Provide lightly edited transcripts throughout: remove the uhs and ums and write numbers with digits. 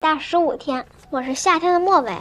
待15天，我是夏天的末尾。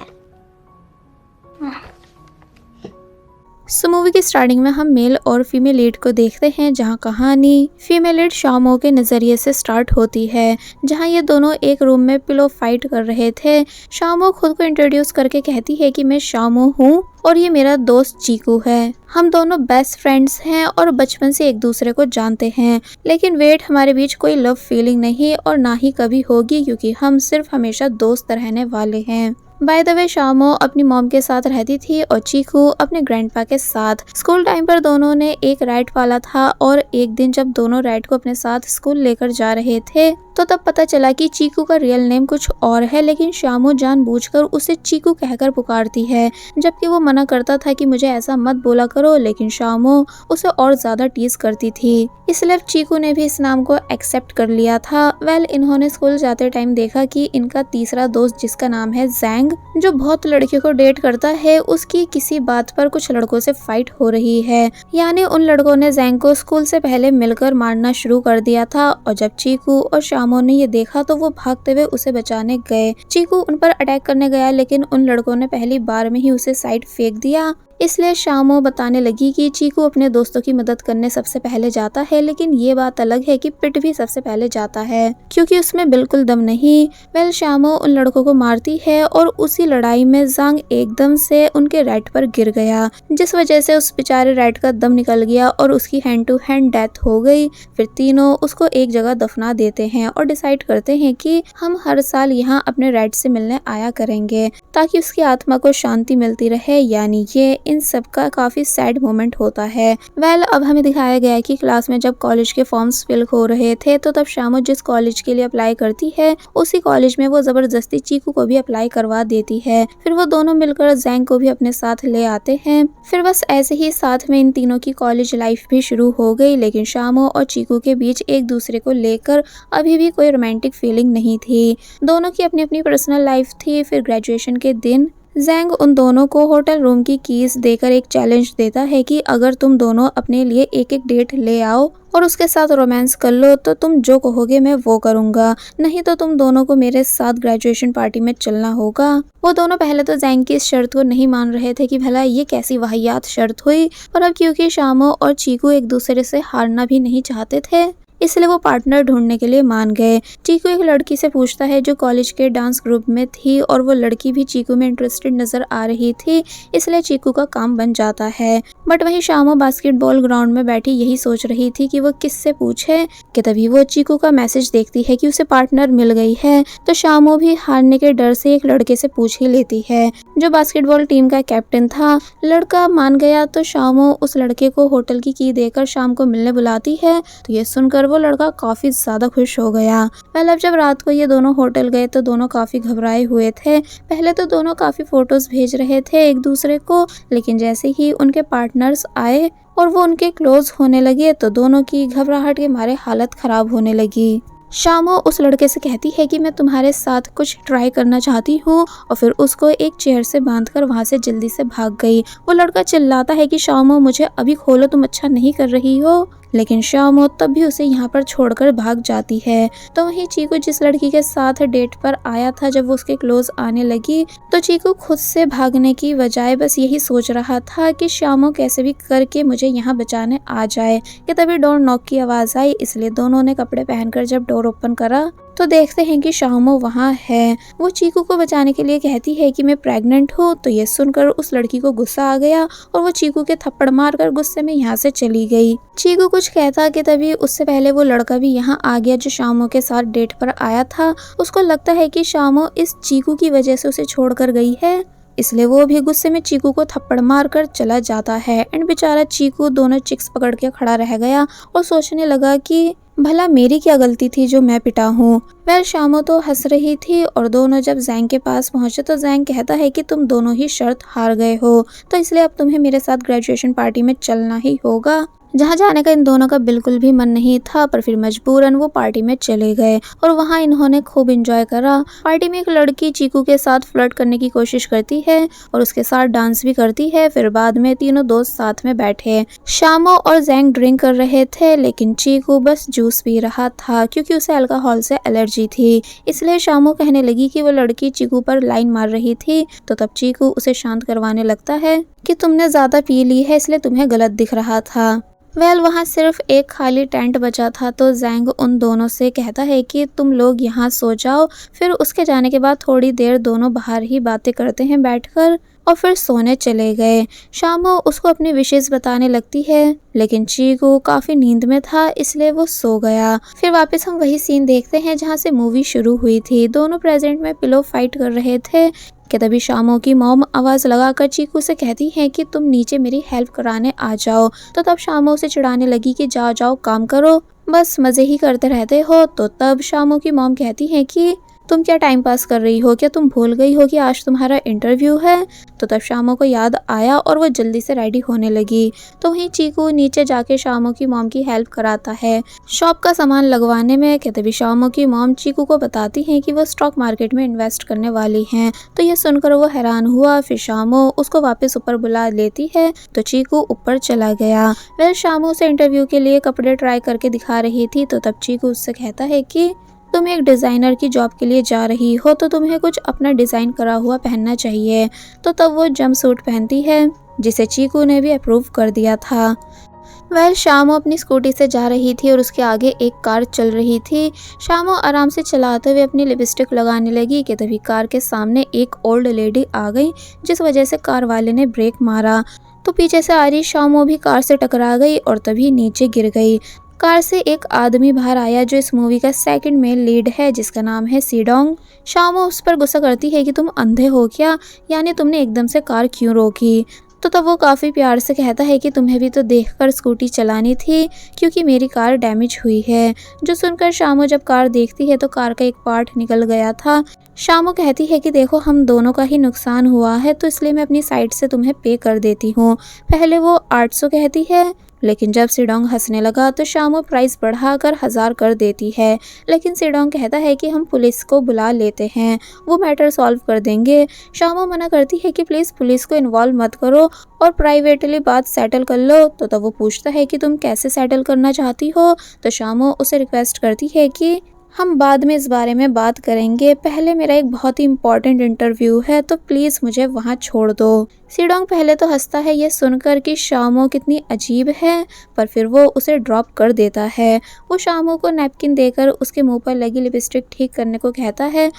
सो movie की starting में हम मेल और फीमेल लीड को देखते हैं, जहां कहानी फीमेल लीड शामो के नज़रिए से स्टार्ट होती है, जहां ये दोनों एक रूम में पिलो फाइट कर रहे थे। शामो खुद को इंट्रोड्यूस करके कहती है कि मैं शामो हूँ और ये मेरा दोस्त चीकू है। हम दोनों बेस्ट फ्रेंड्स हैं और बचपन से एक दूसरे को जानते हैं, लेकिन वेट हमारे बीच कोई लव फीलिंग नहीं और ना ही कभी होगी, क्योंकि हम सिर्फ हमेशा दोस्त रहने वाले हैं। बाय द वे शामो अपनी मॉम के साथ रहती थी और चीकू अपने ग्रैंडपा के साथ। स्कूल टाइम पर दोनों ने एक राइड पाला था और एक दिन जब दोनों राइड को अपने साथ स्कूल लेकर जा रहे थे तो तब पता चला कि चीकू का रियल नेम कुछ और है, लेकिन शामो जानबूझकर उसे चीकू कहकर पुकारती है, जबकि वो मना करता था कि मुझे ऐसा मत बोला करो, लेकिन शामो उसे और ज्यादा टीज करती थी। इसलिए चीकू ने भी इस नाम को एक्सेप्ट कर लिया था। इन्होंने स्कूल जाते टाइम देखा कि इनका तीसरा दोस्त, जिसका नाम है जैंग, जो बहुत लड़कियों को डेट करता है, उसकी किसी बात पर कुछ लड़कों से फाइट हो रही है। यानी उन लड़कों ने जैंग को स्कूल से पहले मिलकर मारना शुरू कर दिया था और जब चीकू और शामो ने ये देखा तो वो भागते हुए उसे बचाने गए। चीकू उन पर अटैक करने गया, लेकिन उन लड़कों ने पहली बार में ही उसे साइड फेंक दिया। इसलिए शामो बताने लगी कि चीकू अपने दोस्तों की मदद करने सबसे पहले जाता है, लेकिन ये बात अलग है कि पिट भी सबसे पहले जाता है, क्योंकि उसमें बिल्कुल दम नहीं। शामो उन लड़कों को मारती है और उसी लड़ाई में जांग एकदम से उनके राइट पर गिर गया, जिस वजह से उस बेचारे राइट का दम निकल गया और उसकी हैंड टू हैंड डेथ हो गई। फिर तीनों उसको एक जगह दफना देते हैं और डिसाइड करते हैं कि हम हर साल यहाँ अपने राइट से मिलने आया करेंगे, ताकि उसकी आत्मा को शांति मिलती रहे। यानी ये इन सब का काफी सैड मोमेंट होता है। अब हमें दिखाया गया है कि क्लास में जब कॉलेज के फॉर्म्स फिल हो रहे थे तो तब शामो जिस कॉलेज के लिए अप्लाई करती है, उसी कॉलेज में वो जबरदस्ती चीकू को भी अप्लाई करवा देती है। फिर वो दोनों मिलकर जैंग को भी अपने साथ ले आते हैं। फिर बस ऐसे ही साथ में इन तीनों की कॉलेज लाइफ भी शुरू हो गई, लेकिन शामो और चीकू के बीच एक दूसरे को लेकर अभी भी कोई रोमांटिक फीलिंग नहीं थी। दोनों की अपनी अपनी पर्सनल लाइफ थी। फिर ग्रेजुएशन के दिन जैंग उन दोनों को होटल रूम की कीज देकर एक चैलेंज देता है कि अगर तुम दोनों अपने लिए एक एक डेट ले आओ और उसके साथ रोमांस कर लो तो तुम जो कहोगे मैं वो करूंगा, नहीं तो तुम दोनों को मेरे साथ ग्रेजुएशन पार्टी में चलना होगा। वो दोनों पहले तो जैंग की इस शर्त को नहीं मान रहे थे कि भला ये कैसी वाहियात शर्त हुई, पर अब क्योंकि शामो और चीकू एक दूसरे से हारना भी नहीं चाहते थे, इसलिए वो पार्टनर ढूंढने के लिए मान गए। चीकू एक लड़की से पूछता है जो कॉलेज के डांस ग्रुप में थी और वो लड़की भी चीकू में इंटरेस्टेड नजर आ रही थी, इसलिए चीकू का काम बन जाता है। बट वहीं शामो बास्केटबॉल ग्राउंड में बैठी यही सोच रही थी कि वो किससे पूछे कि तभी वो चीकू का मैसेज देखती है कि उसे पार्टनर मिल गई है। तो शामो भी हारने के डर से एक लड़के से पूछ ही लेती है जो बास्केटबॉल टीम का कैप्टन था। लड़का मान गया तो शामो उस लड़के को होटल की की देकर शाम को मिलने बुलाती है। तो ये सुनकर वो लड़का काफी ज्यादा खुश हो गया। अब जब रात को ये दोनों होटल गए तो दोनों काफी घबराए हुए थे। पहले तो दोनों काफी फोटोज भेज रहे थे एक दूसरे को, लेकिन जैसे ही उनके पार्टनर्स आए और वो उनके क्लोज होने लगे तो दोनों की घबराहट के मारे हालत खराब होने लगी। शामो उस लड़के से कहती है कि मैं तुम्हारे साथ कुछ ट्राई करना चाहती हूँ और फिर उसको एक चेयर से बांधकर वहां से जल्दी से भाग गई। वो लड़का चिल्लाता है कि शामो मुझे अभी खोलो, तुम अच्छा नहीं कर रही हो, लेकिन शामो तब भी उसे यहाँ पर छोड़कर भाग जाती है। तो वहीं चीकू जिस लड़की के साथ डेट पर आया था, जब वो उसके क्लोज आने लगी तो चीकू खुद से भागने की बजाय बस यही सोच रहा था कि शामो कैसे भी करके मुझे यहाँ बचाने आ जाए। कि तभी डोर नॉक की आवाज आई, इसलिए दोनों ने कपड़े पहनकर जब डोर ओपन करा तो देखते हैं कि शामो वहाँ है। वो चीकू को बचाने के लिए कहती है कि मैं प्रेग्नेंट हूँ। तो ये सुनकर उस लड़की को गुस्सा आ गया और वो चीकू के थप्पड़ मारकर गुस्से में यहाँ से चली गई। चीकू कुछ कहता कि तभी उससे पहले वो लड़का भी यहाँ आ गया जो शामो के साथ डेट पर आया था। उसको लगता है कि शामो इस चीकू की वजह से उसे छोड़कर गई है, इसलिए वो भी गुस्से में चीकू को थप्पड़ मारकर चला जाता है। एंड बेचारा चीकू दोनों चिक्स पकड़ के खड़ा रह गया और सोचने लगा कि भला मेरी क्या गलती थी जो मैं पिटा हूँ। शामो तो हंस रही थी और दोनों जब जैंग के पास पहुंचे तो जैंग कहता है कि तुम दोनों ही शर्त हार गए हो, तो इसलिए अब तुम्हें मेरे साथ ग्रेजुएशन पार्टी में चलना ही होगा। जहाँ जाने का इन दोनों का बिल्कुल भी मन नहीं था, पर फिर मजबूरन वो पार्टी में चले गए और वहाँ इन्होंने खूब एंजॉय करा। पार्टी में एक लड़की चीकू के साथ फ्लर्ट करने की कोशिश करती है और उसके साथ डांस भी करती है। फिर बाद में तीनों दोस्त साथ में बैठे। शामो और जैंग ड्रिंक कर रहे थे, लेकिन चीकू बस जूस जूस पी रहा था क्योंकि उसे अल्कोहल से एलर्जी थी। इसलिए शामू कहने लगी कि वो लड़की चीकू पर लाइन मार रही थी। तो तब चीकू उसे शांत करवाने लगता है कि तुमने ज़्यादा पी ली है इसलिए तुम्हें गलत दिख रहा था। वहाँ सिर्फ एक खाली टेंट बचा था तो जैंग उन दोनों से कहता है कि तुम लोग यहाँ सो जाओ। फिर उसके जाने के बाद थोड़ी देर दोनों बाहर ही बातें करते हैं बैठकर और फिर सोने चले गए। शामू उसको अपनी विशेष बताने लगती है लेकिन चीकू काफ़ी नींद में था इसलिए वो सो गया। फिर वापस हम वही सीन देखते हैं जहाँ से मूवी शुरू हुई थी। दोनों प्रेजेंट में पिलो फाइट कर रहे थे कि तभी शामू की मॉम आवाज़ लगाकर चीकू से कहती है कि तुम नीचे मेरी हेल्प कराने आ जाओ। तो तब शामू उसे चिढ़ाने लगी कि जाओ जाओ काम करो, बस मज़े ही करते रहते हो। तो तब शामू की मॉम कहती है कि तुम क्या टाइम पास कर रही हो, क्या तुम भूल गई हो कि आज तुम्हारा इंटरव्यू है। तो तब शामू को याद आया और वो जल्दी से रेडी होने लगी। तो वहीं चीकू नीचे जाके शामू की मॉम की हेल्प कराता है शॉप का सामान लगवाने में। कि तभी शामू की मॉम चीकू को बताती है कि वो स्टॉक मार्केट में इन्वेस्ट करने वाली हैं। तो ये सुनकर वो हैरान हुआ। फिर शामू उसको वापस ऊपर बुला लेती है तो चीकू ऊपर चला गया। वह शामू से इंटरव्यू के लिए कपड़े ट्राई करके दिखा रही थी। तो तब चीकू उससे कहता है कि तुम एक डिज़ाइनर की जॉब के लिए जा रही हो तो तुम्हें कुछ अपना डिज़ाइन करा हुआ पहनना चाहिए। तो तब वो जंप सूट पहनती है जिसे चीकू ने भी अप्रूव कर दिया था। शामू अपनी स्कूटी से जा रही थी और उसके आगे एक कार चल रही थी। शामू आराम से चलाते हुए अपनी लिपस्टिक लगाने लगी कि तभी कार के सामने एक ओल्ड लेडी आ गई जिस वजह से कार वाले ने ब्रेक मारा। तो पीछे से आ रही शामू भी कार से टकरा गई और तभी नीचे गिर गई। कार से एक आदमी बाहर आया जो इस मूवी का सेकंड मेल लीड है जिसका नाम है सीडोंग। शामू उस पर गुस्सा करती है कि तुम अंधे हो क्या, यानी तुमने एकदम से कार क्यों रोकी। तो तब वो काफ़ी प्यार से कहता है कि तुम्हें भी तो देखकर स्कूटी चलानी थी क्योंकि मेरी कार डैमेज हुई है। जो सुनकर शामू जब कार देखती है तो कार का एक पार्ट निकल गया था। शामू कहती है कि देखो हम दोनों का ही नुकसान हुआ है तो इसलिए मैं अपनी साइड से तुम्हें पे कर देती हूँ। पहले वो 800 कहती है लेकिन जब सीडोंग हंसने लगा तो शामू प्राइस बढ़ाकर 1000 कर देती है। लेकिन सीडोंग कहता है कि हम पुलिस को बुला लेते हैं, वो मैटर सॉल्व कर देंगे। शामू मना करती है कि प्लीज़ पुलिस को इन्वॉल्व मत करो और प्राइवेटली बात सेटल कर लो। तो तब वो पूछता है कि तुम कैसे सेटल करना चाहती हो। तो शामू उसे रिक्वेस्ट करती है कि हम बाद में इस बारे में बात करेंगे, पहले मेरा एक बहुत ही इम्पोर्टेंट इंटरव्यू है तो प्लीज़ मुझे वहाँ छोड़ दो। सीडोंग पहले तो हंसता है ये सुनकर कि शामू कितनी अजीब है, पर फिर वो उसे ड्रॉप कर देता है। वो शामू को नैपकिन देकर उसके मुंह पर लगी लिपस्टिक ठीक करने को कहता है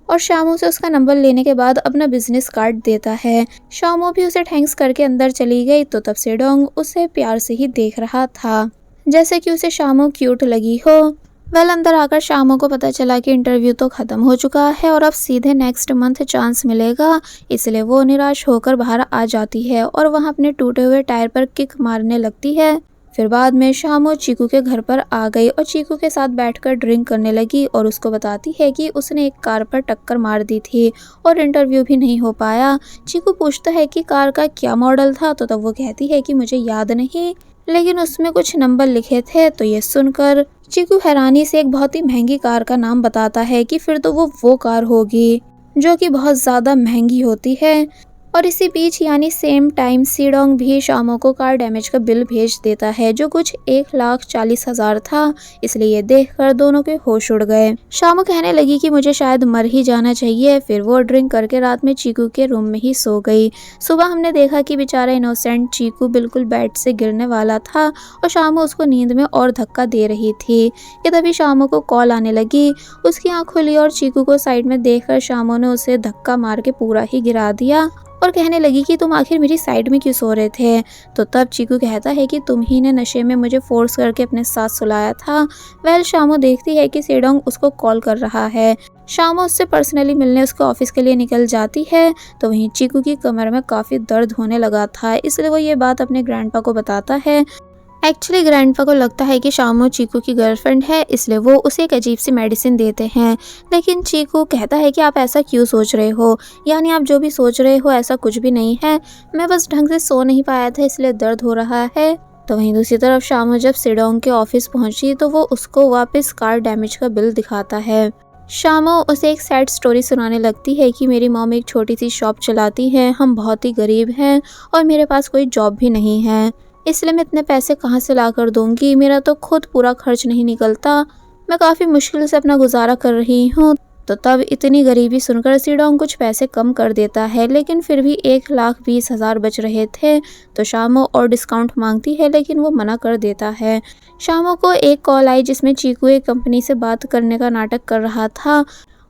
और शामू से उसका नंबर लेने के बाद अपना बिजनेस कार्ड देता है। शामू भी उसे थैंक्स करके अंदर चली गई। तो तब सीडोंग उसे प्यार से ही देख रहा था जैसे कि उसे शामू क्यूट लगी हो। अंदर आकर शामू को पता चला कि इंटरव्यू तो ख़त्म हो चुका है और अब सीधे नेक्स्ट मंथ चांस मिलेगा, इसलिए वो निराश होकर बाहर आ जाती है और वहाँ अपने टूटे हुए टायर पर किक मारने लगती है। फिर बाद में शामू चीकू के घर पर आ गई और चीकू के साथ बैठकर ड्रिंक करने लगी और उसको बताती है कि उसने एक कार पर टक्कर मार दी थी और इंटरव्यू भी नहीं हो पाया। चीकू पूछता है कि कार का क्या मॉडल था। तो तब वो कहती है कि मुझे याद नहीं लेकिन उसमें कुछ नंबर लिखे थे। तो ये सुनकर चीकू हैरानी से एक बहुत ही महंगी कार का नाम बताता है कि फिर तो वो कार होगी जो कि बहुत ज़्यादा महंगी होती है। और इसी बीच यानी सेम टाइम सीडोंग भी शामू को कार डैमेज का बिल भेज देता है जो कुछ 1,40,000 था। इसलिए ये देखकर दोनों के होश उड़ गए। शामू कहने लगी कि मुझे शायद मर ही जाना चाहिए। फिर वो ड्रिंक करके रात में चीकू के रूम में ही सो गई। सुबह हमने देखा कि बेचारा इनोसेंट चीकू बिल्कुल बेड से गिरने वाला था और शामू उसको नींद में और धक्का दे रही थी कि तभी शामू को कॉल आने लगी। उसकी आँख खुली और चीकू को साइड में देखकर शामू ने उसे धक्का मार के पूरा ही गिरा दिया और कहने लगी कि तुम आखिर मेरी साइड में क्यों सो रहे थे। तो तब चीकू कहता है कि तुम ही ने नशे में मुझे फोर्स करके अपने साथ सुलाया था। शामू देखती है कि सीडोंग उसको कॉल कर रहा है। शामू उससे पर्सनली मिलने उसके ऑफिस के लिए निकल जाती है। तो वहीं चीकू की कमर में काफ़ी दर्द होने लगा था, इसलिए वो ये बात अपने ग्रैंडपा को बताता है। एक्चुअली ग्रैंडपा को लगता है कि शामू चीकू की गर्लफ्रेंड है, इसलिए वो उसे एक अजीब सी मेडिसिन देते हैं। लेकिन चीकू कहता है कि आप ऐसा क्यों सोच रहे हो, यानी आप जो भी सोच रहे हो ऐसा कुछ भी नहीं है, मैं बस ढंग से सो नहीं पाया था इसलिए दर्द हो रहा है। तो वहीं दूसरी तरफ शामू जब सीडोंग के ऑफिस पहुंची तो वो उसको वापस कार डैमेज का बिल दिखाता है। शामू उसे एक सैड स्टोरी सुनाने लगती है कि मेरी मॉम एक छोटी सी शॉप चलाती है, हम बहुत ही गरीब हैं और मेरे पास कोई जॉब भी नहीं है। इसलिए मैं इतने पैसे कहाँ से ला कर दूंगी, मेरा तो खुद पूरा खर्च नहीं निकलता, मैं काफ़ी मुश्किल से अपना गुजारा कर रही हूँ। तो तब इतनी गरीबी सुनकर सिडोंग कुछ पैसे कम कर देता है, लेकिन फिर भी 1,20,000 बच रहे थे। तो शामो और डिस्काउंट मांगती है, लेकिन वो मना कर देता है। शामो को एक कॉल आई जिसमें चीकू एक कंपनी से बात करने का नाटक कर रहा था।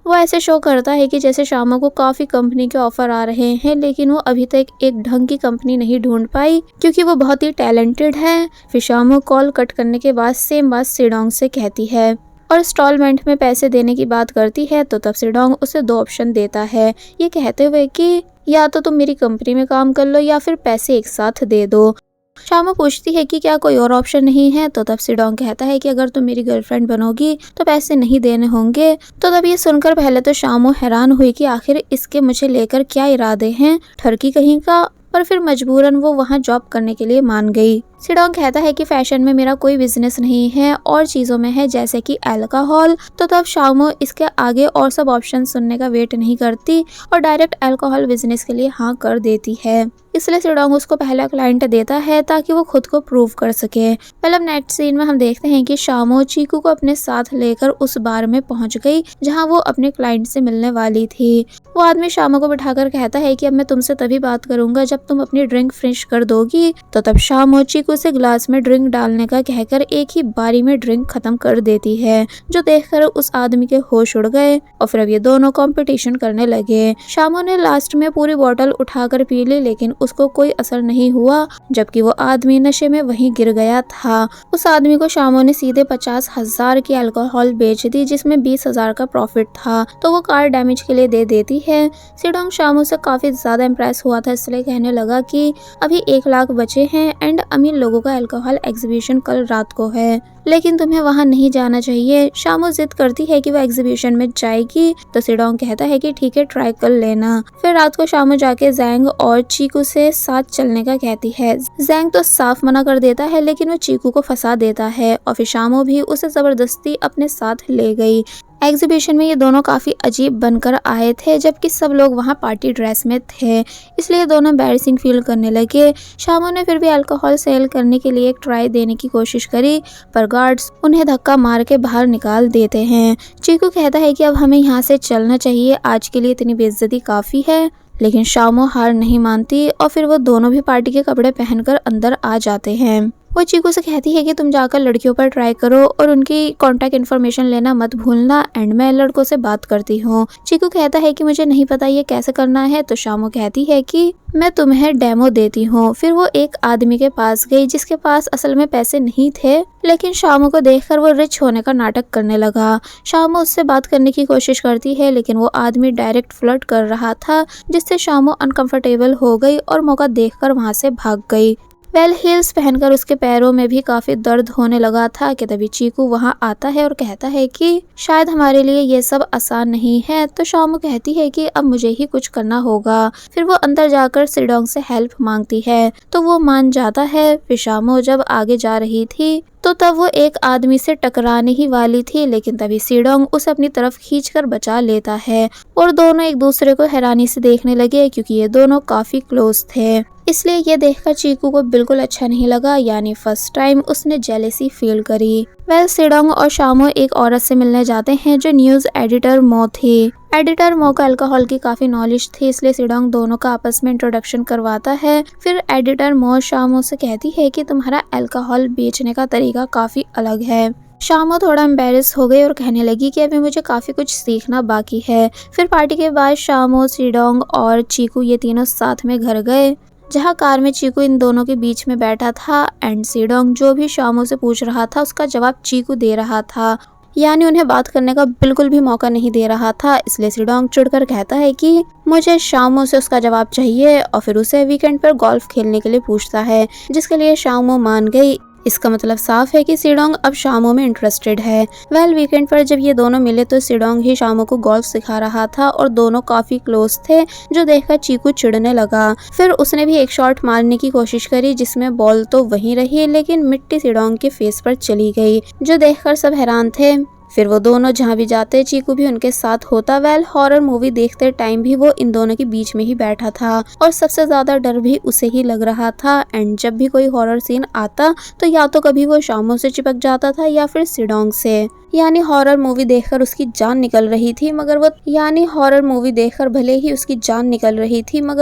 वो ऐसे शो करता है कि जैसे शामो को काफ़ी कंपनी के ऑफर आ रहे हैं, लेकिन वो अभी तक एक ढंग की कंपनी नहीं ढूंढ पाई क्योंकि वो बहुत ही टैलेंटेड है। फिर शामो कॉल कट करने के बाद सेम बात सिडोंग से कहती है और इंस्टॉलमेंट में पैसे देने की बात करती है। तो तब सिडोंग उसे 2 ऑप्शन देता है, ये कहते हुए कि या तो तुम मेरी कंपनी में काम कर लो या फिर पैसे एक साथ दे दो। शामो पूछती है कि क्या कोई और ऑप्शन नहीं है। तो तब सिडोंग कहता है कि अगर तुम मेरी गर्लफ्रेंड बनोगी तो पैसे नहीं देने होंगे। तो तब ये सुनकर पहले तो शामो हैरान हुई कि आखिर इसके मुझे लेकर क्या इरादे हैं, ठरकी कहीं का। पर फिर मजबूरन वो वहाँ जॉब करने के लिए मान गई। सिडोंग कहता है कि फैशन में मेरा कोई बिजनेस नहीं है और चीज़ों में है, जैसे कि अल्कोहल। तो तब शामो इसके आगे और सब ऑप्शन सुनने का वेट नहीं करती और डायरेक्ट अल्कोहल बिजनेस के लिए हाँ कर देती है। इसलिए सिडोंग उसको पहला क्लाइंट देता है ताकि वो खुद को प्रूव कर सके। मतलब नेक्स्ट सीन में हम देखते हैं कि शामो चीकू को अपने साथ लेकर उस बार में पहुंच गई जहां वो अपने क्लाइंट से मिलने वाली थी। वो आदमी शामो को बिठाकर कहता है कि अब मैं तुमसे तभी बात करूंगा जब तुम अपनी ड्रिंक फिनिश कर दोगी। तो तब शामो चीकू से ग्लास में ड्रिंक डालने का कहकर एक ही बारी में ड्रिंक खत्म कर देती है, जो देखकर उस आदमी के होश उड़ गए और फिर अब ये दोनों कंपटीशन करने लगे। शामो ने लास्ट में पूरी बोतल उठाकर पी ली, लेकिन उसको कोई असर नहीं हुआ, जबकि वो आदमी नशे में वहीं गिर गया था। उस आदमी को शामो ने सीधे 50,000 की अल्कोहल बेच दी, जिसमें 20,000 का प्रॉफिट था। तो वो कार डैमेज के लिए दे देती है। सिडोंग शामो से काफी ज्यादा इम्प्रेस हुआ था, इसलिए कहने लगा कि अभी 1 लाख बचे हैं एंड अमीर लोगों का अल्कोहल एग्जीबिशन कल रात को है, लेकिन तुम्हें वहां नहीं जाना चाहिए। शामो जिद करती है कि वो एग्जीबिशन में जाएगी। तो सिडोंग कहता है कि ठीक है, ट्राई कर लेना। फिर रात को शामो जाके जैंग और चीकू से साथ चलने का कहती है। जैंग तो साफ मना कर देता है, लेकिन वो चीकू को फंसा देता है और फिर शामो भी उसे जबरदस्ती अपने साथ ले गई। एग्जीबिशन में ये दोनों काफी अजीब बनकर आए थे, जबकि सब लोग वहाँ पार्टी ड्रेस में थे, इसलिए दोनों एम्बैरेसिंग फील करने लगे। शामो ने फिर भी अल्कोहल सेल करने के लिए एक ट्राई देने की कोशिश करी, पर गार्ड्स उन्हें धक्का मार के बाहर निकाल देते हैं। चीकू कहता है कि अब हमें यहाँ से चलना चाहिए, आज के लिए इतनी बेइज्जती काफी है। लेकिन शामो हार नहीं मानती और फिर वो दोनों भी पार्टी के कपड़े पहनकर अंदर आ जाते हैं। वो चीकू से कहती है कि तुम जाकर लड़कियों पर ट्राई करो और उनकी कांटेक्ट इन्फॉर्मेशन लेना मत भूलना, एंड मैं लड़कों से बात करती हूँ। चीकू कहता है कि मुझे नहीं पता ये कैसे करना है। तो शामो कहती है कि मैं तुम्हें डेमो देती हूँ। फिर वो एक आदमी के पास गई जिसके पास असल में पैसे नहीं थे, लेकिन शामो को देखकर वो रिच होने का नाटक करने लगा। शामो उससे बात करने की कोशिश करती है, लेकिन वो आदमी डायरेक्ट फ्लर्ट कर रहा था, जिससे शामो अनकंफर्टेबल हो गई और मौका देखकर वहाँ से भाग गई। हील्स पहनकर उसके पैरों में भी काफी दर्द होने लगा था कि तभी चीकू वहाँ आता है और कहता है कि शायद हमारे लिए ये सब आसान नहीं है। तो शामो कहती है कि अब मुझे ही कुछ करना होगा। फिर वो अंदर जाकर सिडोंग से हेल्प मांगती है, तो वो मान जाता है। फिर शामो जब आगे जा रही थी तो तब वो एक आदमी से टकराने ही वाली थी, लेकिन तभी सिडोंग उसे अपनी तरफ खींचकर बचा लेता है और दोनों एक दूसरे को हैरानी से देखने लगे, क्योंकि ये दोनों काफी क्लोज थे। इसलिए ये देखकर चीकू को बिल्कुल अच्छा नहीं लगा, यानी फर्स्ट टाइम उसने जेलेसी फील करी। सिडोंग और शामो एक औरत से मिलने जाते हैं जो न्यूज एडिटर मो थी। एडिटर मो को अल्कोहल की काफी नॉलेज थी, इसलिए सिडोंग दोनों का आपस में इंट्रोडक्शन करवाता है। फिर एडिटर मो शामो से कहती है कि तुम्हारा अल्कोहल बेचने का तरीका काफी अलग है। शामो थोड़ा एम्बेरस हो गई और कहने लगी कि अभी मुझे काफी कुछ सीखना बाकी है। फिर पार्टी के बाद शामो, सिडोंग और चीकू ये तीनों साथ में घर गए, जहाँ कार में चीकू इन दोनों के बीच में बैठा था एंड सिडोंग जो भी शामो से पूछ रहा था उसका जवाब चीकू दे रहा था, यानी उन्हें बात करने का बिल्कुल भी मौका नहीं दे रहा था। इसलिए सिडोंग चिढ़कर कहता है कि मुझे शामो से उसका जवाब चाहिए और फिर उसे वीकेंड पर गोल्फ खेलने के लिए पूछता है, जिसके लिए शामो मान गई। इसका मतलब साफ है कि सिडोंग अब शामो में इंटरेस्टेड है। वीकेंड पर जब ये दोनों मिले तो सिडोंग ही शामो को गोल्फ सिखा रहा था और दोनों काफी क्लोज थे, जो देखकर चीकू चिढ़ने लगा। फिर उसने भी एक शॉट मारने की कोशिश करी, जिसमें बॉल तो वहीं रही, लेकिन मिट्टी सिडोंग के फेस पर चली गई, जो देखकर सब हैरान थे। फिर वो दोनों जहाँ भी जाते चीकू भी उनके साथ होता। वेल हॉरर मूवी देखते टाइम भी वो इन दोनों के बीच में ही बैठा था और सबसे ज्यादा डर भी उसे ही लग रहा था। एंड जब भी कोई हॉरर सीन आता तो या तो कभी वो शामो से चिपक जाता था या फिर सिडोंग से। यानी हॉरर मूवी देखकर उसकी जान निकल रही थी मगर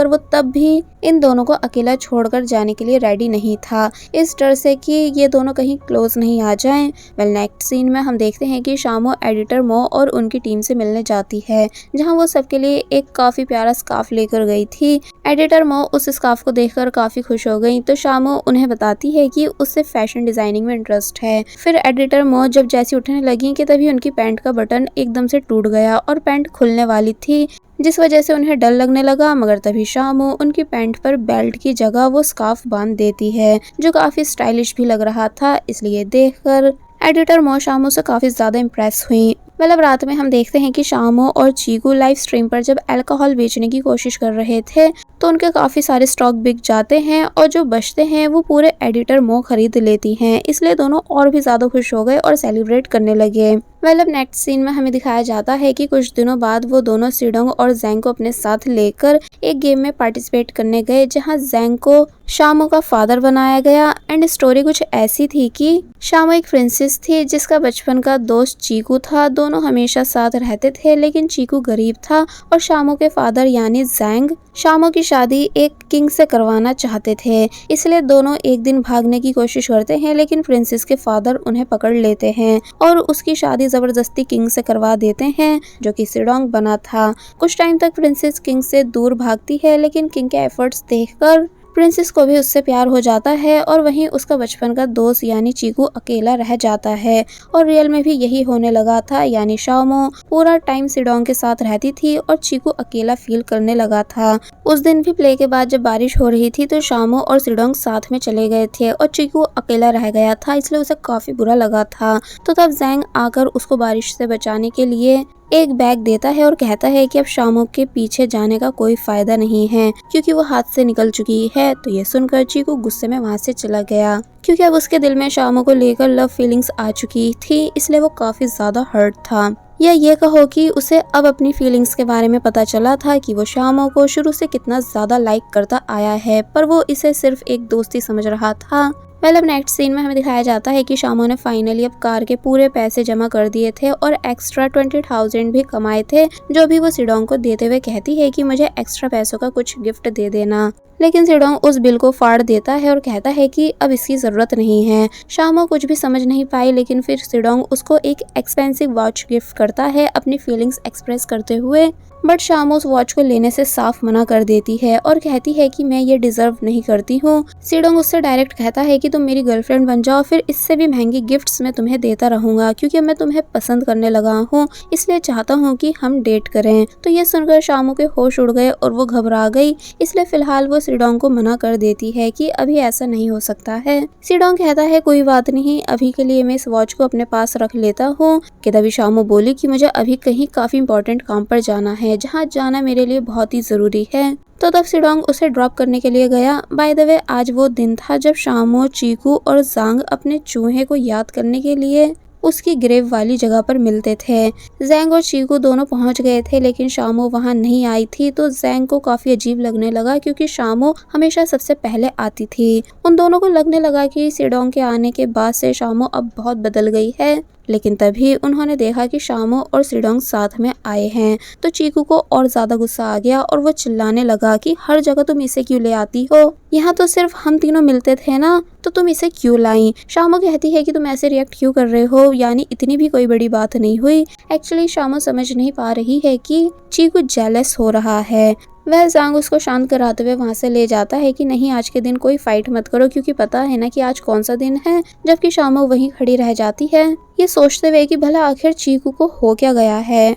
वो तब भी इन दोनों को अकेला छोड़कर जाने के लिए रेडी नहीं था, इस डर से कि ये दोनों कहीं क्लोज नहीं आ जाएं। वेल नेक्स्ट सीन में हम देखते हैं कि शामो एडिटर मो और उनकी टीम से मिलने जाती है, जहां वो सबके लिए एक काफी प्यारा स्कार्फ लेकर गई थी। एडिटर मो उस स्कार्फ को देखकर काफी खुश हो गई तो शामो उन्हें बताती है कि उससे फैशन डिजाइनिंग में इंटरेस्ट है। फिर एडिटर मो जब जैसी उठने लगी कि तभी उनकी पैंट का बटन एकदम से टूट गया और पैंट खुलने वाली थी, जिस वजह से उन्हें डर लगने लगा। मगर तभी शामो उनकी पैंट पर बेल्ट की जगह वो स्कार्फ बांध देती है, जो काफी स्टाइलिश भी लग रहा था। इसलिए देखकर एडिटर मो शामो से काफी ज्यादा इम्प्रेस हुई। मतलब रात में हम देखते हैं कि शामो और चीकू लाइव स्ट्रीम पर जब अल्कोहल बेचने की कोशिश कर रहे थे तो उनके काफी सारे स्टॉक बिक जाते हैं और जो बचते हैं वो पूरे एडिटर मो खरीद लेती हैं। इसलिए दोनों और भी ज्यादा खुश हो गए और सेलिब्रेट करने लगे। अब नेक्स्ट सीन में हमें दिखाया जाता है कि कुछ दिनों बाद वो दोनों सिडोंग और जैंग को अपने साथ लेकर एक गेम में पार्टिसिपेट करने गए, जहां जैंग को शामो का फादर बनाया गया। एंड स्टोरी कुछ ऐसी थी कि शामो एक प्रिंसेस थी जिसका बचपन का दोस्त चीकू था। दोनों हमेशा साथ रहते थे, लेकिन चीकू गरीब था और शामो के फादर यानी जैंग शामो की शादी एक किंग से करवाना चाहते थे। इसलिए दोनों एक दिन भागने की कोशिश करते हैं, लेकिन प्रिंसेस के फादर उन्हें पकड़ लेते हैं और उसकी शादी जबरदस्ती किंग से करवा देते हैं, जो कि सिडोंग बना था। कुछ टाइम तक प्रिंसेस किंग से दूर भागती है, लेकिन किंग के एफर्ट्स देखकर प्रिंसेस को भी उससे प्यार हो जाता है और वहीं उसका बचपन का दोस्त यानी चीकू अकेला रह जाता है। और रियल में भी यही होने लगा था, यानी शामो पूरा टाइम सिडोंग के साथ रहती थी और चीकू अकेला फील करने लगा था। उस दिन भी प्ले के बाद जब बारिश हो रही थी तो शामो और सिडोंग साथ में चले गए थे और चीकू अकेला रह गया था, इसलिए उसे काफी बुरा लगा था। तो तब जैंग आकर उसको बारिश से बचाने के लिए एक बैग देता है और कहता है कि अब शामो के पीछे जाने का कोई फायदा नहीं है क्योंकि वो हाथ से निकल चुकी है। तो ये सुनकर चीकू गुस्से में वहां से चला गया, क्योंकि अब उसके दिल में शामो को लेकर लव फीलिंग्स आ चुकी थी, इसलिए वो काफी ज्यादा हर्ट था। या ये कहो कि उसे अब अपनी फीलिंग्स के बारे में पता चला था कि वो शामो को शुरू से कितना ज्यादा लाइक करता आया है, पर वो इसे सिर्फ एक दोस्ती समझ रहा था। अब नेक्स्ट सीन में हमें दिखाया जाता है कि शामो ने फाइनली अब कार के पूरे पैसे जमा कर दिए थे और एक्स्ट्रा 20,000 भी कमाए थे, जो भी वो सिडोंग को देते हुए कहती है कि मुझे एक्स्ट्रा पैसों का कुछ गिफ्ट दे देना। लेकिन सिडोंग उस बिल को फाड़ देता है और कहता है कि अब इसकी जरूरत नहीं है। शामो कुछ भी समझ नहीं पाई, लेकिन फिर सिडोंग उसको एक एक्सपेंसिव वॉच गिफ्ट करता है अपनी फीलिंग्स एक्सप्रेस करते हुए। बट शामो उस वॉच को लेने से साफ मना कर देती है और कहती है कि मैं ये डिजर्व नहीं करती हूँ। सिडोंग उससे डायरेक्ट कहता है कि तुम मेरी गर्लफ्रेंड बन जाओ, फिर इससे भी महंगी गिफ्ट्स मैं तुम्हें देता रहूंगा, क्योंकि मैं तुम्हें पसंद करने लगा हूँ, इसलिए चाहता हूँ कि हम डेट करें। तो ये सुनकर शामो के होश उड़ गए और वो घबरा गई, इसलिए फिलहाल वो सिडोंग को मना कर देती है कि अभी ऐसा नहीं हो सकता है। सिडोंग कहता है कोई बात नहीं, अभी के लिए मैं इस वॉच को अपने पास रख लेता हूँ। कि तभी शामो बोली कि मुझे अभी कहीं काफी इंपॉर्टेंट काम पर जाना है, जहाँ जाना मेरे लिए बहुत ही जरूरी है। तो तब सिडोंग उसे ड्रॉप करने के लिए गया। बाय द वे आज वो दिन था जब शामो, चीकू और जांग अपने चूहे को याद करने के लिए उसकी ग्रेव वाली जगह पर मिलते थे। जैंग और चीकू दोनों पहुंच गए थे, लेकिन शामो वहां नहीं आई थी। तो जैंग को काफी अजीब लगने लगा, क्योंकि शामो हमेशा सबसे पहले आती थी। उन दोनों को लगने लगा कि सिडोंग के आने के बाद से शामो अब बहुत बदल गई है। लेकिन तभी उन्होंने देखा कि शामो और सिडोंग साथ में आए हैं। तो चीकू को और ज्यादा गुस्सा आ गया और वो चिल्लाने लगा कि हर जगह तुम इसे क्यों ले आती हो, यहाँ तो सिर्फ हम तीनों मिलते थे ना, तो तुम इसे क्यों लाई। शामो कहती है कि तुम ऐसे रिएक्ट क्यों कर रहे हो, यानी इतनी भी कोई बड़ी बात नहीं हुई। एक्चुअली शामो समझ नहीं पा रही है कि चीकू जेलस हो रहा है। वह जांग उसको शांत कराते हुए वहां से ले जाता है कि नहीं, आज के दिन कोई फाइट मत करो, क्योंकि पता है ना कि आज कौन सा दिन है। जबकि शामो वहीं खड़ी रह जाती है, ये सोचते हुए कि भला आखिर चीकू को हो क्या गया है।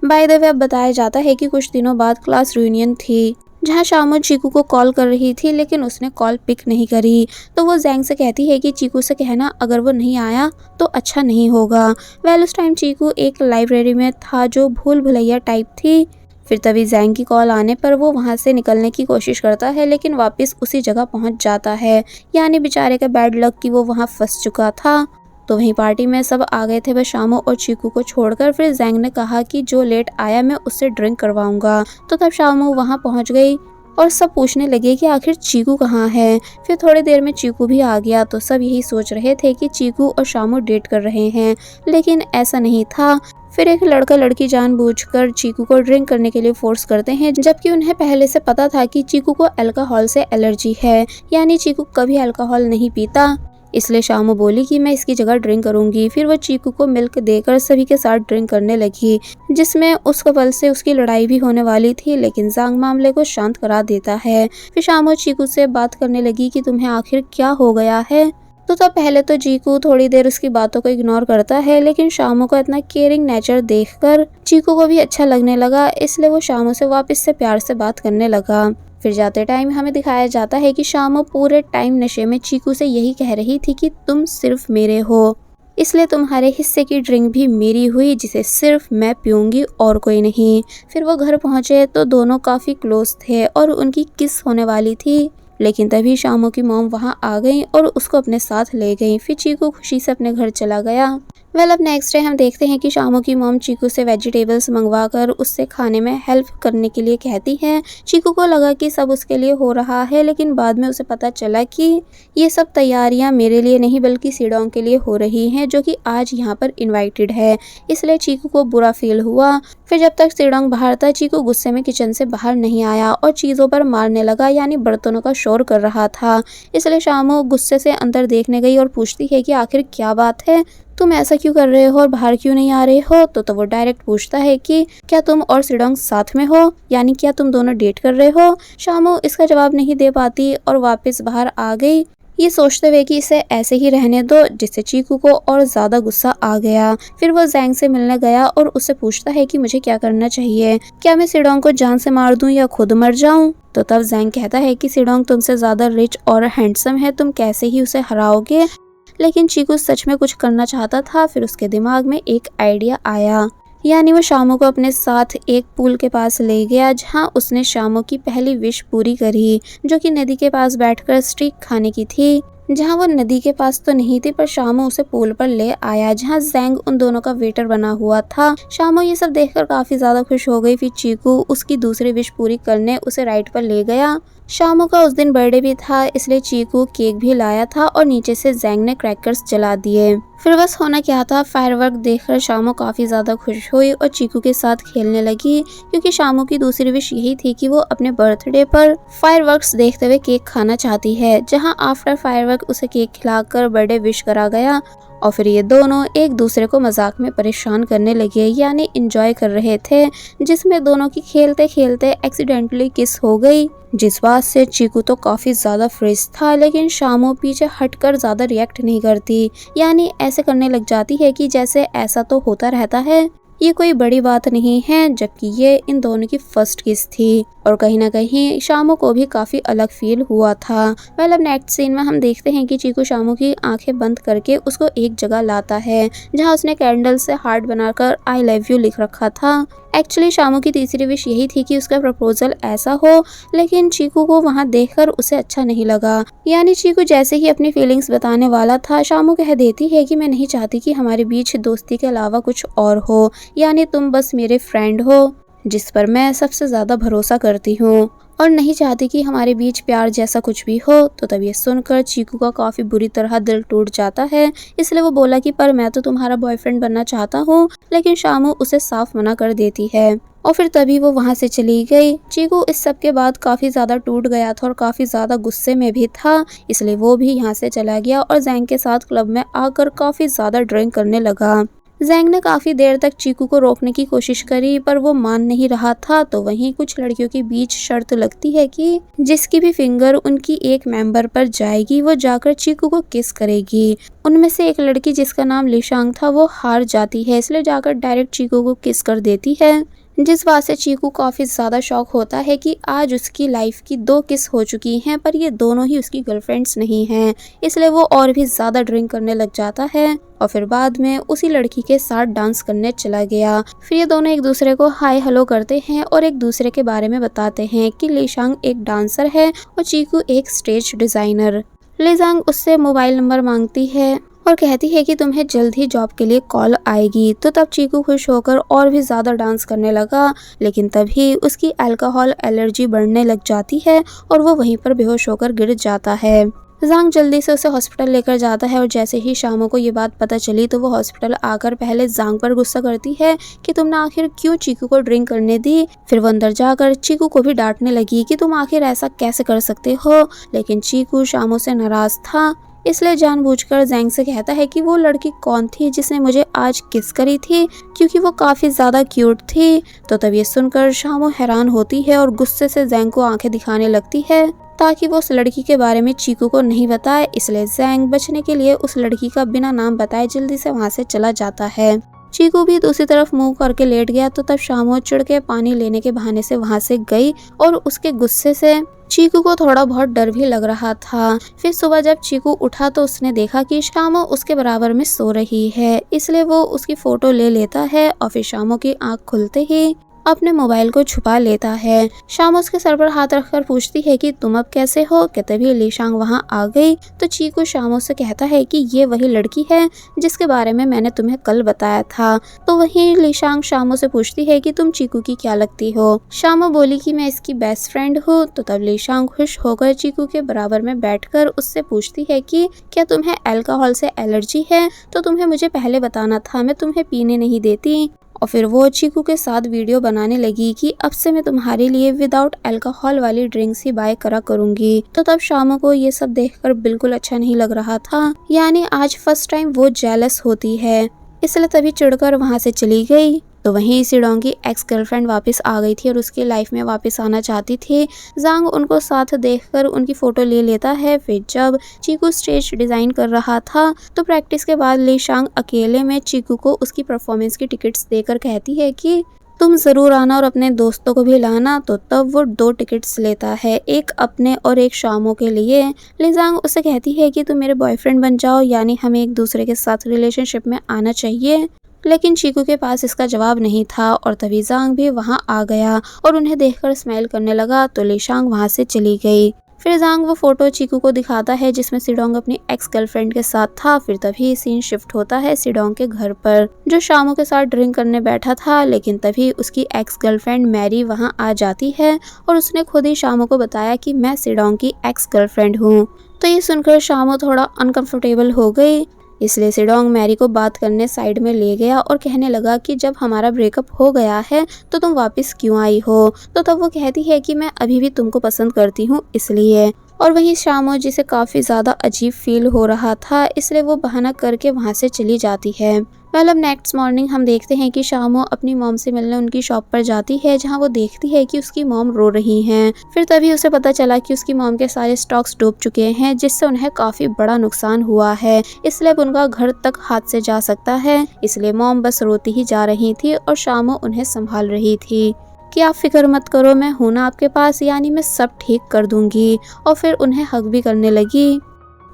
बाय द वे अब बताया जाता है कि कुछ दिनों बाद क्लास रियूनियन थी, जहाँ शामो चीकू को कॉल कर रही थी, लेकिन उसने कॉल पिक नहीं करी। तो वो जैंग से कहती है कि चीकू से कहना अगर वो नहीं आया तो अच्छा नहीं होगा। उस टाइम चीकू एक लाइब्रेरी में था जो भूल भुलैया टाइप थी। फिर तभी जैंग की कॉल आने पर वो वहां से निकलने की कोशिश करता है, लेकिन वापस उसी जगह पहुंच जाता है। यानी बेचारे का बैड लक कि वो वहां फंस चुका था। तो वहीं पार्टी में सब आ गए थे बस शामू और चीकू को छोड़कर। फिर जैंग ने कहा कि जो लेट आया मैं उससे ड्रिंक करवाऊंगा। तो तब शामू वहां पहुंच गई और सब पूछने लगे कि आखिर चीकू कहाँ है। फिर थोड़ी देर में चीकू भी आ गया तो सब यही सोच रहे थे कि चीकू और शामू डेट कर रहे हैं, लेकिन ऐसा नहीं था। फिर एक लड़का लड़की जानबूझकर चीकू को ड्रिंक करने के लिए फोर्स करते हैं, जबकि उन्हें पहले से पता था कि चीकू को अल्कोहल से एलर्जी है, यानी चीकू कभी अल्कोहल नहीं पीता। इसलिए शामू बोली कि मैं इसकी जगह ड्रिंक करूंगी। फिर वो चीकू को मिल्क देकर सभी के साथ ड्रिंक करने लगी, जिसमें उस कपल से उसकी लड़ाई भी होने वाली थी, लेकिन जांग मामले को शांत करा देता है। फिर शामू चीकू से बात करने लगी कि तुम्हें आखिर क्या हो गया है। तो तब पहले तो चीकू थोड़ी देर उसकी बातों को इग्नोर करता है, लेकिन शामू का इतना केयरिंग नेचर देखकर चीकू को भी अच्छा लगने लगा, इसलिए वो शामू से वापस से प्यार से बात करने लगा। फिर जाते टाइम हमें दिखाया जाता है कि शामू पूरे टाइम नशे में चीकू से यही कह रही थी कि तुम सिर्फ मेरे हो, इसलिए तुम्हारे हिस्से की ड्रिंक भी मेरी हुई, जिसे सिर्फ मैं पीऊंगी और कोई नहीं। फिर वो घर पहुंचे तो दोनों काफी क्लोज थे और उनकी किस होने वाली थी, लेकिन तभी शामू की मॉम वहां आ गई और उसको अपने साथ ले गई। फिर चीकू खुशी से अपने घर चला गया। अब नेक्स्ट डे हम देखते हैं कि शामू की मॉम चीकू से वेजिटेबल्स मंगवाकर उससे खाने में हेल्प करने के लिए कहती है। चीकू को लगा कि सब उसके लिए हो रहा है, लेकिन बाद में उसे पता चला कि ये सब तैयारियां मेरे लिए नहीं बल्कि सिडोंग के लिए हो रही हैं, जो कि आज यहाँ पर इनवाइटेड है। इसलिए चीकू को बुरा फील हुआ। फिर जब तक सिडोंग बाहर था, चीकू गुस्से में किचन से बाहर नहीं आया और चीज़ों पर मारने लगा, यानी बर्तनों का शोर कर रहा था। इसलिए शामू गुस्से से अंदर देखने गई और पूछती है कि आखिर क्या बात है, तुम ऐसा क्यों कर रहे हो और बाहर क्यों नहीं आ रहे हो। तो वो डायरेक्ट पूछता है कि क्या तुम और सिडोंग साथ में हो, यानी क्या तुम दोनों डेट कर रहे हो। शामू इसका जवाब नहीं दे पाती और वापस बाहर आ गई, ये सोचते हुए कि इसे ऐसे ही रहने दो, जिससे चीकू को और ज्यादा गुस्सा आ गया। फिर वो जैंग से मिलने गया और उससे पूछता है कि मुझे क्या करना चाहिए, क्या मैं सिडोंग को जान से मार दूं या खुद मर जाऊं। तो तब जैंग कहता है कि सिडोंग तुमसे ज्यादा रिच और हैंडसम है, तुम कैसे ही उसे हराओगे। लेकिन चीकू सच में कुछ करना चाहता था। फिर उसके दिमाग में एक आइडिया आया, यानी वो शामू को अपने साथ एक पूल के पास ले गया, जहां उसने शामू की पहली विश पूरी करी, जो कि नदी के पास बैठकर स्टीक खाने की थी। जहां वो नदी के पास तो नहीं थी, पर शामू उसे पूल पर ले आया, जहां जैंग उन दोनों का वेटर बना हुआ था। शामू ये सब देखकर काफी ज्यादा खुश हो गई। फिर चीकू उसकी दूसरी विश पूरी करने उसे राइड पर ले गया। शामू का उस दिन बर्थडे भी था, इसलिए चीकू केक भी लाया था और नीचे से जैंग ने क्रैकर्स जला दिए। फिर बस होना क्या था, फायरवर्क देखकर शामू काफी ज्यादा खुश हुई और चीकू के साथ खेलने लगी, क्योंकि शामू की दूसरी विश यही थी कि वो अपने बर्थडे पर फायरवर्क्स देखते हुए केक खाना चाहती है। जहां आफ्टर फायरवर्क उसे केक खिलाकर बर्थडे विश करा गया और फिर ये दोनों एक दूसरे को मजाक में परेशान करने लगे, यानी एंजॉय कर रहे थे, जिसमें दोनों की खेलते खेलते एक्सीडेंटली किस हो गई, जिस बात से चीकू तो काफी ज्यादा फ्रेश था, लेकिन शामू पीछे हटकर ज्यादा रिएक्ट नहीं करती, यानी ऐसे करने लग जाती है कि जैसे ऐसा तो होता रहता है, ये कोई बड़ी बात नहीं है, जबकि ये इन दोनों की फर्स्ट किस थी। और कहीं ना कहीं शामू को भी काफी अलग फील हुआ था। अब नेक्स्ट सीन में हम देखते हैं कि चीकू शामू की आंखें बंद करके उसको एक जगह लाता है, जहां उसने कैंडल से हार्ट बनाकर आई लव यू लिख रखा था। एक्चुअली शामू की तीसरी विश यही थी कि उसका प्रपोजल ऐसा हो, लेकिन चीकू को वहां देखकर उसे अच्छा नहीं लगा। यानी चीकू जैसे ही अपनी फीलिंग्स बताने वाला था, शामू कह देती है कि मैं नहीं चाहती कि हमारे बीच दोस्ती के अलावा कुछ और हो, यानी तुम बस मेरे फ्रेंड हो जिस पर मैं सबसे ज्यादा भरोसा करती हूँ, और नहीं चाहती कि हमारे बीच प्यार जैसा कुछ भी हो। तो तब ये सुनकर चीकू का काफी बुरी तरह दिल टूट जाता है, इसलिए वो बोला कि पर मैं तो तुम्हारा बॉयफ्रेंड बनना चाहता हूँ, लेकिन शामू उसे साफ मना कर देती है और फिर तभी वो वहां से चली गई। चीकू इस सब के बाद काफी ज्यादा टूट गया था और काफी ज्यादा गुस्से में भी था, इसलिए वो भी यहाँ से चला गया और जैंग के साथ क्लब में आकर काफी ज्यादा ड्रिंक करने लगा। जैंग ने काफी देर तक चीकू को रोकने की कोशिश करी, पर वो मान नहीं रहा था। तो वहीं कुछ लड़कियों के बीच शर्त लगती है कि जिसकी भी फिंगर उनकी एक मेंबर पर जाएगी, वो जाकर चीकू को किस करेगी। उनमें से एक लड़की जिसका नाम लिशांग था, वो हार जाती है, इसलिए जाकर डायरेक्ट चीकू को किस कर देती है, जिस बात से चीकू काफी ज्यादा शॉक होता है कि आज उसकी लाइफ की 2 किस हो चुकी हैं, पर ये दोनों ही उसकी गर्लफ्रेंड्स नहीं हैं। इसलिए वो और भी ज्यादा ड्रिंक करने लग जाता है और फिर बाद में उसी लड़की के साथ डांस करने चला गया। फिर ये दोनों एक दूसरे को हाय हेलो करते हैं और एक दूसरे के बारे में बताते हैं कि लिशांग एक डांसर है और चीकू एक स्टेज डिजाइनर। लिशांग उससे मोबाइल नंबर मांगती है और कहती है कि तुम्हें जल्द ही जॉब के लिए कॉल आएगी। तो तब चीकू खुश होकर और भी ज्यादा डांस करने लगा, लेकिन तभी उसकी अल्कोहल एलर्जी बढ़ने लग जाती है और वो वहीं पर बेहोश होकर गिर जाता है। जांग जल्दी से उसे हॉस्पिटल लेकर जाता है और जैसे ही शामों को ये बात पता चली तो वो हॉस्पिटल आकर पहले जांग पर गुस्सा करती है कि तुमने आखिर क्यों चीकू को ड्रिंक करने दी। फिर वो अंदर जाकर चीकू को भी डांटने लगी कि तुम आखिर ऐसा कैसे कर सकते हो, लेकिन चीकू शामों से नाराज था, इसलिए जानबूझकर जैंग से कहता है कि वो लड़की कौन थी जिसने मुझे आज किस करी थी, क्योंकि वो काफी ज्यादा क्यूट थी। तो तब ये सुनकर शामो हैरान होती है और गुस्से से जैंग को आंखें दिखाने लगती है ताकि वो उस लड़की के बारे में चीकू को नहीं बताए। इसलिए जैंग बचने के लिए उस लड़की का बिना नाम बताए जल्दी से वहां से चला जाता है। चीकू भी दूसरी तरफ मुंह करके लेट गया। तो तब शामो चिढ़ के पानी लेने के बहाने से वहां से गई और उसके गुस्से से चीकू को थोड़ा बहुत डर भी लग रहा था। फिर सुबह जब चीकू उठा तो उसने देखा कि शामो उसके बराबर में सो रही है, इसलिए वो उसकी फोटो ले लेता है और फिर शामो की आंख खुलते ही अपने मोबाइल को छुपा लेता है। शाम उसके सर पर हाथ रखकर पूछती है कि तुम अब कैसे हो। कि तभी लीशांग वहां आ गई तो चीकू शामो से कहता है कि ये वही लड़की है जिसके बारे में मैंने तुम्हें कल बताया था। तो वहीं लीशांग शामो से पूछती है कि तुम चीकू की क्या लगती हो। शामो बोली कि मैं इसकी बेस्ट फ्रेंड हूँ। तो तब लीशांग खुश होकर चीकू के बराबर में बैठकर उससे पूछती है कि क्या तुम्हें अल्कोहल से एलर्जी है, तो तुम्हें मुझे पहले बताना था, मैं तुम्हें पीने नहीं देती। और फिर वो चीकू के साथ वीडियो बनाने लगी कि अब से मैं तुम्हारे लिए विदाउट अल्कोहल वाली ड्रिंक्स ही बाय करा करूंगी। तो तब शामो को ये सब देखकर बिल्कुल अच्छा नहीं लग रहा था, यानी आज फर्स्ट टाइम वो जेलस होती है, इसलिए तभी चिढ़कर वहां से चली गई। तो वहीं सिडोंग की एक्स गर्लफ्रेंड वापस आ गई थी और उसकी लाइफ में वापस आना चाहती थी। जांग उनको साथ देखकर उनकी फोटो ले लेता है। फिर जब चीकू स्टेज डिजाइन कर रहा था तो प्रैक्टिस के बाद लीशांग अकेले में चीकू को उसकी परफॉर्मेंस की टिकट्स देकर कहती है कि तुम जरूर आना और अपने दोस्तों को भी लाना। तो तब वो 2 टिकट्स लेता है, एक अपने और एक शामो के लिए। लीजांग उसे कहती है कि तुम मेरे बॉयफ्रेंड बन जाओ, यानी हमें एक दूसरे के साथ रिलेशनशिप में आना चाहिए। लेकिन चीकू के पास इसका जवाब नहीं था और तभी जांग भी वहां आ गया और उन्हें देखकर स्माइल करने लगा। तो लीशांग वहां से चली गई। फिर जांग वो फोटो चीकू को दिखाता है जिसमें सिडोंग अपनी एक्स गर्लफ्रेंड के साथ था। फिर तभी सीन शिफ्ट होता है सिडोंग के घर पर, जो शामो के साथ ड्रिंक करने बैठा था। लेकिन तभी उसकी एक्स गर्लफ्रेंड मैरी वहां आ जाती है और उसने खुद ही शामो को बताया कि मैं सिडोंग की एक्स गर्लफ्रेंड हूँ। तो ये सुनकर शामो थोड़ा अनकंफर्टेबल हो गई, इसलिए सिडोंग मैरी को बात करने साइड में ले गया और कहने लगा कि जब हमारा ब्रेकअप हो गया है तो तुम वापस क्यों आई हो। तो तब वो कहती है कि मैं अभी भी तुमको पसंद करती हूँ इसलिए। और वहीं शामो जिसे काफी ज्यादा अजीब फील हो रहा था, इसलिए वो बहाना करके वहां से चली जाती है। मतलब नेक्स्ट मॉर्निंग हम देखते हैं कि शामो अपनी मॉम से मिलने उनकी शॉप पर जाती है, जहां वो देखती है कि उसकी मॉम रो रही हैं। फिर तभी उसे पता चला कि उसकी मॉम के सारे स्टॉक्स डूब चुके हैं, जिससे उन्हें काफी बड़ा नुकसान हुआ है, इसलिए अब उनका घर तक हाथ से जा सकता है। इसलिए मॉम बस रोती ही जा रही थी और शामो उन्हें संभाल रही थी कि आप फिक्र मत करो, मैं हूं ना आपके पास, यानी मैं सब ठीक कर दूंगी। और फिर उन्हें हग भी करने लगी।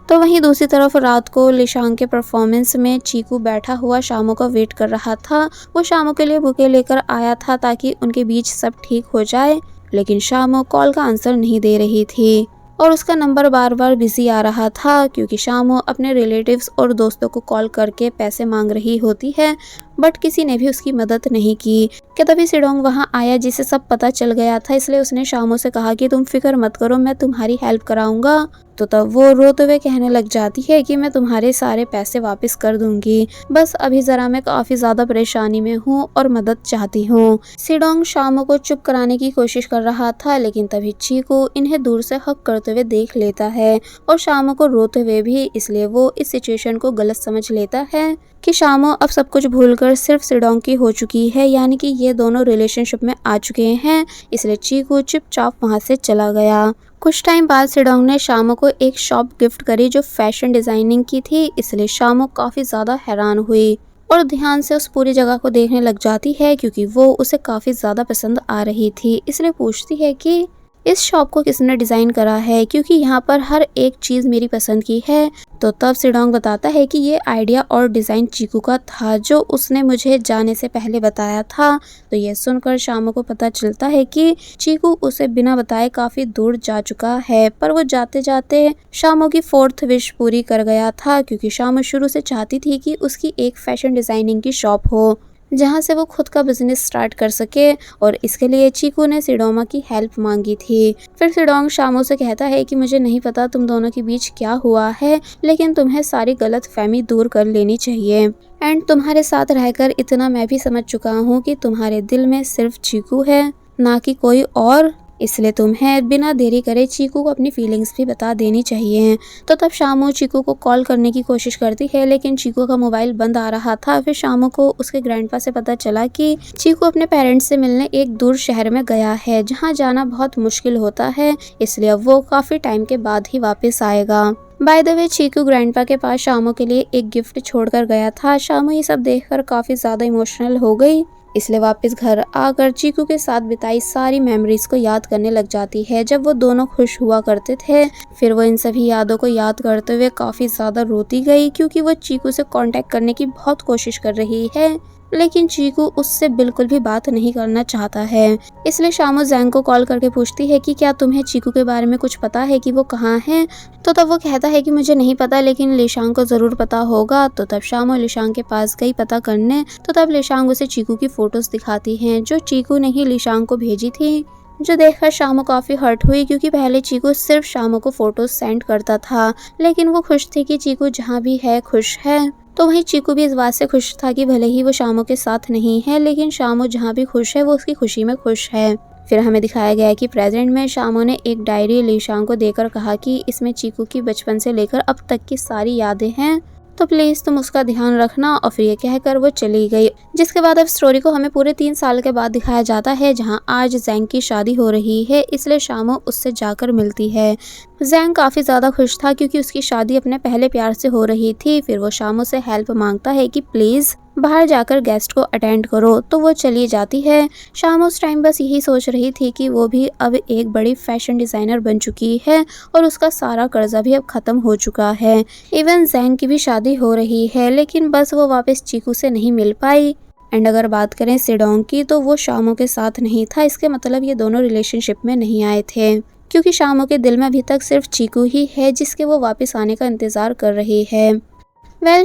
तो वहीं दूसरी तरफ रात को लीशांग के परफॉर्मेंस में चीकू बैठा हुआ शामो का वेट कर रहा था। वो शामो के लिए बुके लेकर आया था ताकि उनके बीच सब ठीक हो जाए, लेकिन शामो कॉल का आंसर नहीं दे रही थी और उसका नंबर बार बार बिजी आ रहा था, क्योंकि शामो अपने रिलेटिव्स और दोस्तों को कॉल करके पैसे मांग रही होती है, बट किसी ने भी उसकी मदद नहीं की। क्या तभी सिडोंग वहां आया जिसे सब पता चल गया था, इसलिए उसने शामो से कहा कि तुम फिक्र मत करो, मैं तुम्हारी हेल्प कराऊंगा। तो तब वो रोते हुए कहने लग जाती है कि मैं तुम्हारे सारे पैसे वापस कर दूंगी, बस अभी जरा मैं काफी ज्यादा परेशानी में हूँ और मदद चाहती हूँ। सिडोंग शामो को चुप कराने की कोशिश कर रहा था, लेकिन तभी चीकू इन्हें दूर से हक करते हुए देख लेता है और शामो को रोते हुए भी, इसलिए वो इस सिचुएशन को गलत समझ लेता है कि शामो अब सब कुछ भूलकर सिर्फ सिडोंग की हो चुकी है, यानी कि ये दोनों रिलेशनशिप में आ चुके हैं। इसलिए चीकू चुपचाप वहां से चला गया। कुछ टाइम बाद सिडोंग ने शामो को एक शॉप गिफ्ट करी जो फैशन डिजाइनिंग की थी, इसलिए शामो काफी ज्यादा हैरान हुई और ध्यान से उस पूरी जगह को देखने लग जाती है, क्योंकि वो उसे काफी ज्यादा पसंद आ रही थी। इसलिए पूछती है कि इस शॉप को किसने डिज़ाइन करा है, क्योंकि यहाँ पर हर एक चीज़ मेरी पसंद की है। तो तब सिडोंग बताता है कि ये आइडिया और डिज़ाइन चीकू का था, जो उसने मुझे जाने से पहले बताया था। तो ये सुनकर शामू को पता चलता है कि चीकू उसे बिना बताए काफ़ी दूर जा चुका है, पर वो जाते जाते शामू की 4th विश पूरी कर गया था, क्योंकि शामू शुरू से चाहती थी कि उसकी एक फैशन डिज़ाइनिंग की शॉप हो जहाँ से वो खुद का बिजनेस स्टार्ट कर सके, और इसके लिए चीकू ने सिडोमा की हेल्प मांगी थी। फिर सिडोंग शामू से कहता है कि मुझे नहीं पता तुम दोनों के बीच क्या हुआ है, लेकिन तुम्हें सारी गलतफहमी दूर कर लेनी चाहिए। एंड तुम्हारे साथ रहकर इतना मैं भी समझ चुका हूँ कि तुम्हारे दिल में सिर्फ चीकू है, ना कि कोई और, इसलिए तुम्हें बिना देरी करे चीकू को अपनी फीलिंग्स भी बता देनी चाहिए। तो तब शामू चीकू को कॉल करने की कोशिश करती है, लेकिन चीकू का मोबाइल बंद आ रहा था। फिर शामू को उसके ग्रैंडपा से पता चला कि चीकू अपने पेरेंट्स से मिलने एक दूर शहर में गया है, जहां जाना बहुत मुश्किल होता है, इसलिए अब वो काफ़ी टाइम के बाद ही वापस आएगा। By the way Cheeku grandpa के पास शामू के लिए एक गिफ्ट छोड़कर गया था। शामू ये सब देखकर काफ़ी ज़्यादा इमोशनल हो गई, इसलिए वापस घर आकर चीकू के साथ बिताई सारी मेमोरीज को याद करने लग जाती है, जब वो दोनों खुश हुआ करते थे। फिर वो इन सभी यादों को याद करते हुए काफ़ी ज़्यादा रोती गई, क्योंकि वो चीकू से कांटेक्ट करने की बहुत कोशिश कर रही है, लेकिन चीकू उससे बिल्कुल भी बात नहीं करना चाहता है। इसलिए शामू जैंग को कॉल करके पूछती है कि क्या तुम्हें चीकू के बारे में कुछ पता है कि वो कहाँ है। तो तब वो कहता है कि मुझे नहीं पता, लेकिन लिशांग को ज़रूर पता होगा। तो तब शामू लिशांग के पास गई पता करने। तो तब लिशांग उसे चीकू की फ़ोटोज़ दिखाती हैं, जो चीकू ने ही लिशांग को भेजी थी, जो देखकर शामू काफ़ी हर्ट हुई, क्योंकि पहले चीकू सिर्फ शामू को फ़ोटोज़ सेंड करता था, लेकिन वो खुश थी कि चीकू जहाँ भी है खुश है। तो वहीं चीकू भी इस बात से खुश था कि भले ही वो शामू के साथ नहीं है, लेकिन शामू जहाँ भी खुश है वो उसकी खुशी में खुश है। फिर हमें दिखाया गया है कि प्रेजेंट में शामू ने एक डायरी लिशांग को देकर कहा कि इसमें चीकू की बचपन से लेकर अब तक की सारी यादें हैं, तो प्लीज़ तुम उसका ध्यान रखना। और फिर ये कहकर वो चली गई। जिसके बाद अब स्टोरी को हमें पूरे 3 साल के बाद दिखाया जाता है, जहां आज जैंग की शादी हो रही है, इसलिए शामू उससे जाकर मिलती है। जैंग काफ़ी ज़्यादा खुश था, क्योंकि उसकी शादी अपने पहले प्यार से हो रही थी। फिर वो शामू से हेल्प मांगता है कि प्लीज़ बाहर जाकर गेस्ट को अटेंड करो, तो वो चली जाती है। शामू उस टाइम बस यही सोच रही थी कि वो भी अब एक बड़ी फैशन डिज़ाइनर बन चुकी है, और उसका सारा कर्जा भी अब ख़त्म हो चुका है। इवन जैंग की भी शादी हो रही है, लेकिन बस वो वापस चीकू से नहीं मिल पाई। एंड अगर बात करें सिडोंग की, तो वो शामू के साथ नहीं था। इसके मतलब ये दोनों रिलेशनशिप में नहीं आए थे, क्योंकि शामू के दिल में अभी तक सिर्फ चीकू ही है, जिसके वो वापस आने का इंतज़ार कर रही है।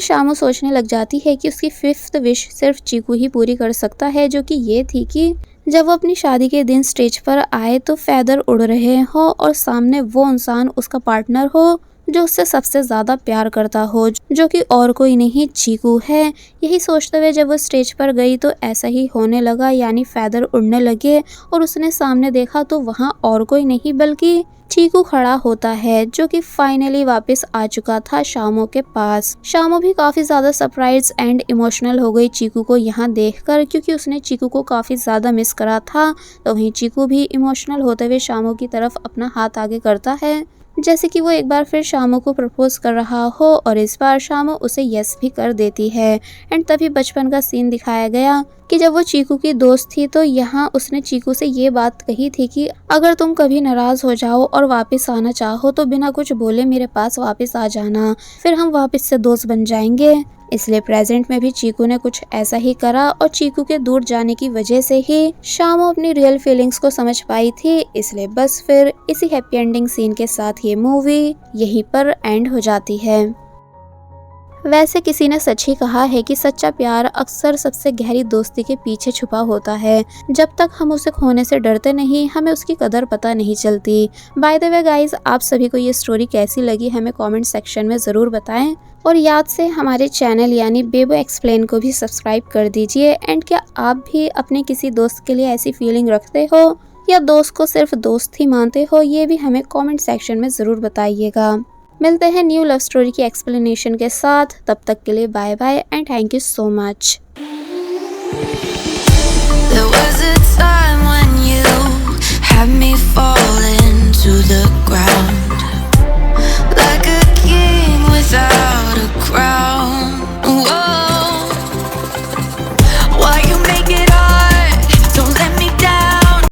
शामू सोचने लग जाती है कि उसकी 5th विश सिर्फ चीकू ही पूरी कर सकता है, जो कि ये थी कि जब वो अपनी शादी के दिन स्टेज पर आए तो फेदर उड़ रहे हो, और सामने वो इंसान उसका पार्टनर हो जो उससे सबसे ज़्यादा प्यार करता हो, जो कि और कोई नहीं चीकू है। यही सोचते हुए जब वो स्टेज पर गई तो ऐसा ही होने लगा, यानी फेदर उड़ने लगे, और उसने सामने देखा तो वहाँ और कोई नहीं बल्कि चीकू खड़ा होता है, जो कि फाइनली वापस आ चुका था शामू के पास। शामू भी काफ़ी ज़्यादा सरप्राइज एंड इमोशनल हो गई चीकू को यहाँ देखकर, क्योंकि उसने चीकू को काफ़ी ज़्यादा मिस करा था। तो वहीं चीकू भी इमोशनल होते हुए शामू की तरफ अपना हाथ आगे करता है, जैसे कि वो एक बार फिर शामू को प्रपोज कर रहा हो, और इस बार शामू उसे यस भी कर देती है। एंड तभी बचपन का सीन दिखाया गया कि जब वो चीकू की दोस्त थी, तो यहाँ उसने चीकू से ये बात कही थी कि अगर तुम कभी नाराज़ हो जाओ और वापस आना चाहो तो बिना कुछ बोले मेरे पास वापस आ जाना, फिर हम वापस से दोस्त बन जाएंगे। इसलिए प्रेजेंट में भी चीकू ने कुछ ऐसा ही करा, और चीकू के दूर जाने की वजह से ही शामू अपनी रियल फीलिंग्स को समझ पाई थी। इसलिए बस फिर इसी हैप्पी एंडिंग सीन के साथ ये मूवी यहीं पर एंड हो जाती है। वैसे किसी ने सच ही कहा है कि सच्चा प्यार अक्सर सबसे गहरी दोस्ती के पीछे छुपा होता है। जब तक हम उसे खोने से डरते नहीं, हमें उसकी कदर पता नहीं चलती। बाय द वे गाइज, आप सभी को ये स्टोरी कैसी लगी हमें कमेंट सेक्शन में ज़रूर बताएं, और याद से हमारे चैनल यानी बेबो एक्सप्लेन को भी सब्सक्राइब कर दीजिए। एंड क्या आप भी अपने किसी दोस्त के लिए ऐसी फीलिंग रखते हो, या दोस्त को सिर्फ दोस्त ही मानते हो, ये भी हमें कमेंट सेक्शन में ज़रूर बताइएगा। मिलते हैं न्यू लव स्टोरी की एक्सप्लेनेशन के साथ। तब तक के लिए bye bye and thank you so much.